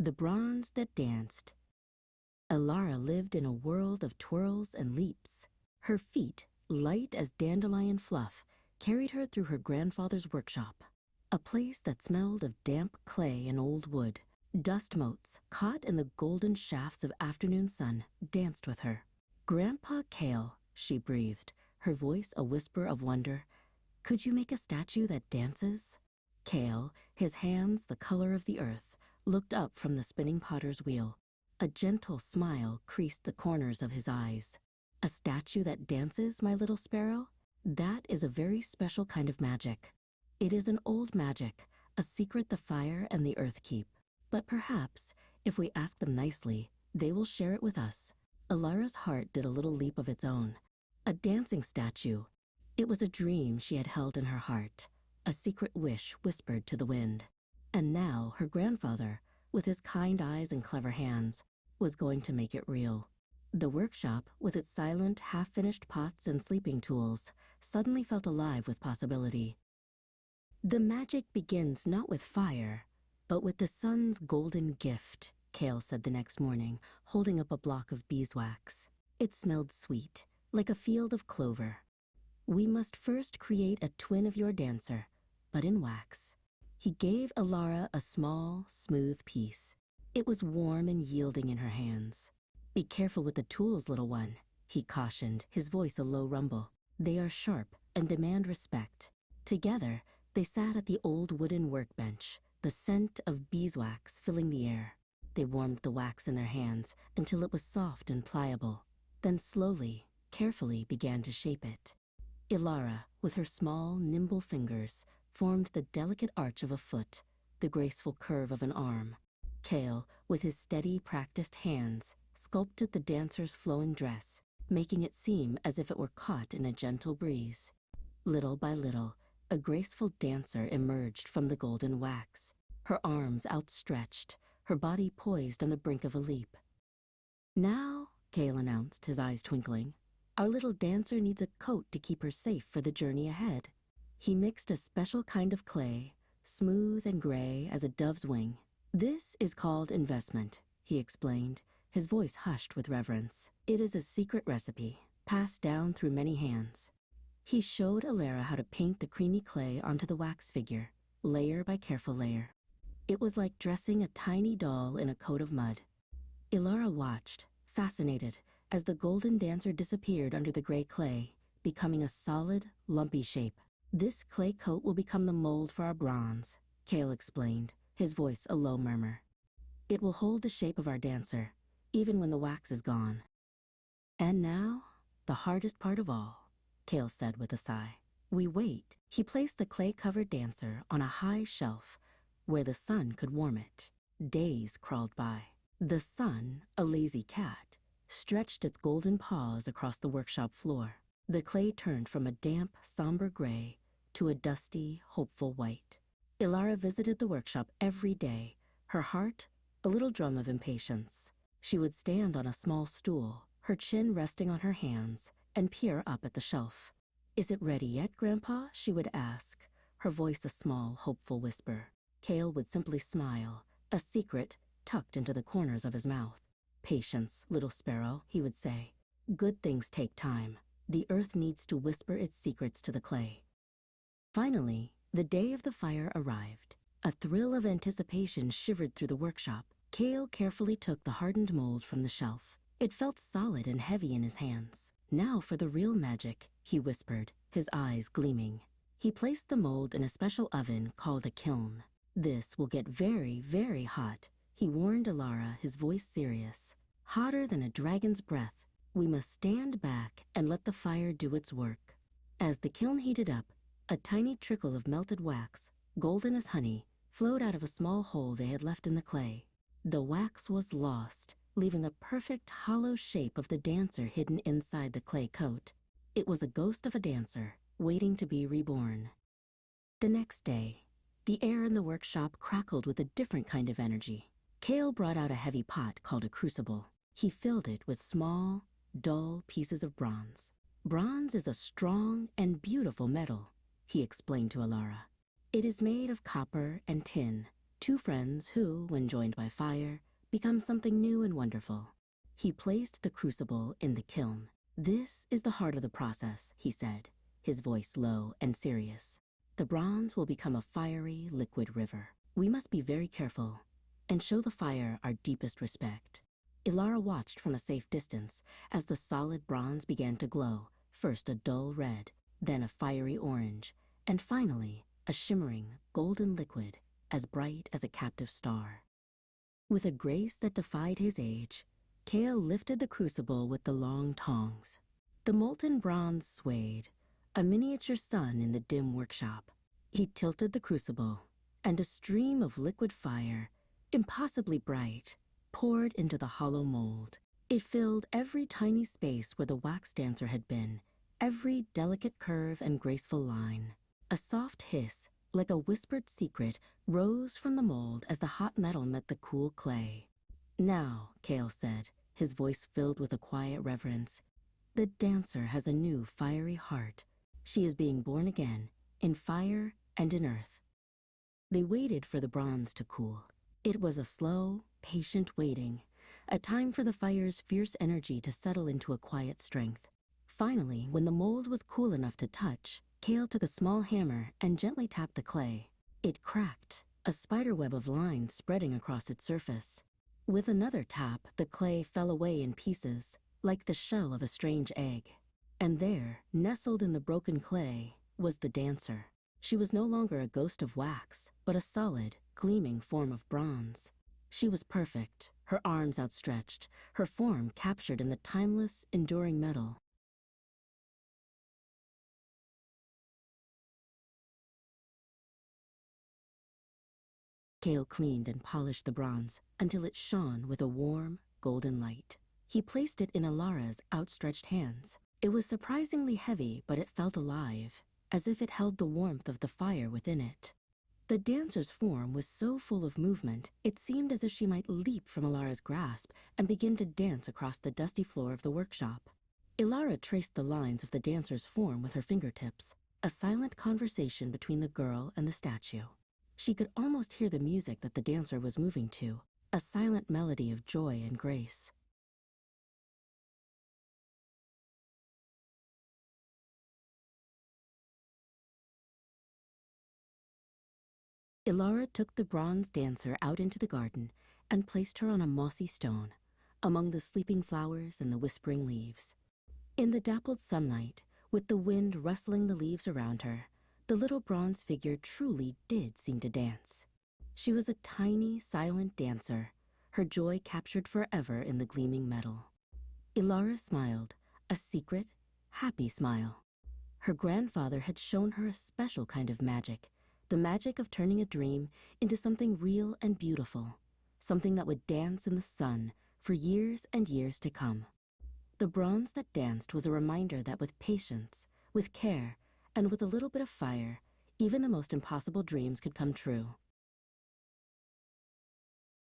The bronze that danced. Elara lived in a world of twirls and leaps. Her feet, light as dandelion fluff, carried her through her grandfather's workshop, a place that smelled of damp clay and old wood. Dust motes, caught in the golden shafts of afternoon sun, danced with her. "Grandpa Kale," she breathed, her voice a whisper of wonder, "could you make a statue that dances?" Kale, his hands the color of the earth, looked up from the spinning potter's wheel. A gentle smile creased the corners of his eyes. "A statue that dances, my little sparrow? That is a very special kind of magic. It is an old magic, a secret the fire and the earth keep. But perhaps, if we ask them nicely, they will share it with us." Elara's heart did a little leap of its own. A dancing statue. It was a dream she had held in her heart, a secret wish whispered to the wind. And now her grandfather, with his kind eyes and clever hands, was going to make it real. The workshop, with its silent, half-finished pots and sleeping tools, suddenly felt alive with possibility. "The magic begins not with fire, but with the sun's golden gift," Kale said the next morning, holding up a block of beeswax. It smelled sweet, like a field of clover. "We must first create a twin of your dancer, but in wax." He gave Elara a small, smooth piece. It was warm and yielding in her hands. "Be careful with the tools, little one," he cautioned, his voice a low rumble. "They are sharp and demand respect." Together, they sat at the old wooden workbench, the scent of beeswax filling the air. They warmed the wax in their hands until it was soft and pliable, then slowly, carefully began to shape it. Elara, with her small, nimble fingers, formed the delicate arch of a foot, the graceful curve of an arm. Kale, with his steady, practiced hands, sculpted the dancer's flowing dress, making it seem as if it were caught in a gentle breeze. Little by little, a graceful dancer emerged from the golden wax, her arms outstretched, her body poised on the brink of a leap. "Now," Kale announced, his eyes twinkling, "our little dancer needs a coat to keep her safe for the journey ahead." He mixed a special kind of clay, smooth and gray as a dove's wing. "This is called investment," he explained, his voice hushed with reverence. "It is a secret recipe, passed down through many hands." He showed Elara how to paint the creamy clay onto the wax figure, layer by careful layer. It was like dressing a tiny doll in a coat of mud. Elara watched, fascinated, as the golden dancer disappeared under the gray clay, becoming a solid, lumpy shape. "This clay coat will become the mold for our bronze," Kale explained, his voice a low murmur. "It will hold the shape of our dancer, even when the wax is gone." "And now, the hardest part of all," Kale said with a sigh. "We wait." He placed the clay-covered dancer on a high shelf where the sun could warm it. Days crawled by. The sun, a lazy cat, stretched its golden paws across the workshop floor. The clay turned from a damp, somber gray to a dusty, hopeful white. Elara visited the workshop every day, her heart a little drum of impatience. She would stand on a small stool, her chin resting on her hands, and peer up at the shelf. "Is it ready yet, Grandpa?" she would ask, her voice a small, hopeful whisper. Kale would simply smile, a secret tucked into the corners of his mouth. "Patience, little sparrow," he would say. "Good things take time. The earth needs to whisper its secrets to the clay." Finally, the day of the fire arrived. A thrill of anticipation shivered through the workshop. Kale carefully took the hardened mold from the shelf. It felt solid and heavy in his hands. "Now for the real magic," he whispered, his eyes gleaming. He placed the mold in a special oven called a kiln. "This will get very, very hot," he warned Elara, his voice serious. "Hotter than a dragon's breath. We must stand back and let the fire do its work." As the kiln heated up, a tiny trickle of melted wax, golden as honey, flowed out of a small hole they had left in the clay. The wax was lost, leaving a perfect hollow shape of the dancer hidden inside the clay coat. It was a ghost of a dancer, waiting to be reborn. The next day, the air in the workshop crackled with a different kind of energy. Kale brought out a heavy pot called a crucible. He filled it with small, dull pieces of bronze. "Bronze is a strong and beautiful metal," he explained to Elara. "It is made of copper and tin, Two friends who, when joined by fire, become something new and wonderful. He placed the crucible in the kiln. "This is the heart of the process," he said, his voice low and serious. "The bronze will become a fiery, liquid river. We must be very careful and show the fire our deepest respect." Ilara watched from a safe distance as the solid bronze began to glow, first a dull red, then a fiery orange, and finally a shimmering, golden liquid as bright as a captive star. With a grace that defied his age, Cale lifted the crucible with the long tongs. The molten bronze swayed, a miniature sun in the dim workshop. He tilted the crucible, and a stream of liquid fire, impossibly bright, poured into the hollow mold. It filled every tiny space where the wax dancer had been, every delicate curve and graceful line. A soft hiss, like a whispered secret, rose from the mold as the hot metal met the cool clay. "Now," Cale said, his voice filled with a quiet reverence, "the dancer has a new fiery heart. She is being born again, in fire and in earth." They waited for the bronze to cool. It was a slow, patient waiting, a time for the fire's fierce energy to settle into a quiet strength. Finally, when the mold was cool enough to touch, Cale took a small hammer and gently tapped the clay. It cracked, a spiderweb of lines spreading across its surface. With another tap, the clay fell away in pieces, like the shell of a strange egg. And there, nestled in the broken clay, was the dancer. She was no longer a ghost of wax, but a solid, gleaming form of bronze. She was perfect, her arms outstretched, her form captured in the timeless, enduring metal. Cale cleaned and polished the bronze until it shone with a warm, golden light. He placed it in Ilara's outstretched hands. It was surprisingly heavy, but it felt alive, as if it held the warmth of the fire within it. The dancer's form was so full of movement, it seemed as if she might leap from Ilara's grasp and begin to dance across the dusty floor of the workshop. Ilara traced the lines of the dancer's form with her fingertips, a silent conversation between the girl and the statue. She could almost hear the music that the dancer was moving to, a silent melody of joy and grace. Ilara took the bronze dancer out into the garden and placed her on a mossy stone, among the sleeping flowers and the whispering leaves. In the dappled sunlight, with the wind rustling the leaves around her, the little bronze figure truly did seem to dance. She was a tiny, silent dancer, her joy captured forever in the gleaming metal. Ilara smiled, a secret, happy smile. Her grandfather had shown her a special kind of magic, the magic of turning a dream into something real and beautiful, something that would dance in the sun for years and years to come. The bronze that danced was a reminder that with patience, with care, and with a little bit of fire, even the most impossible dreams could come true.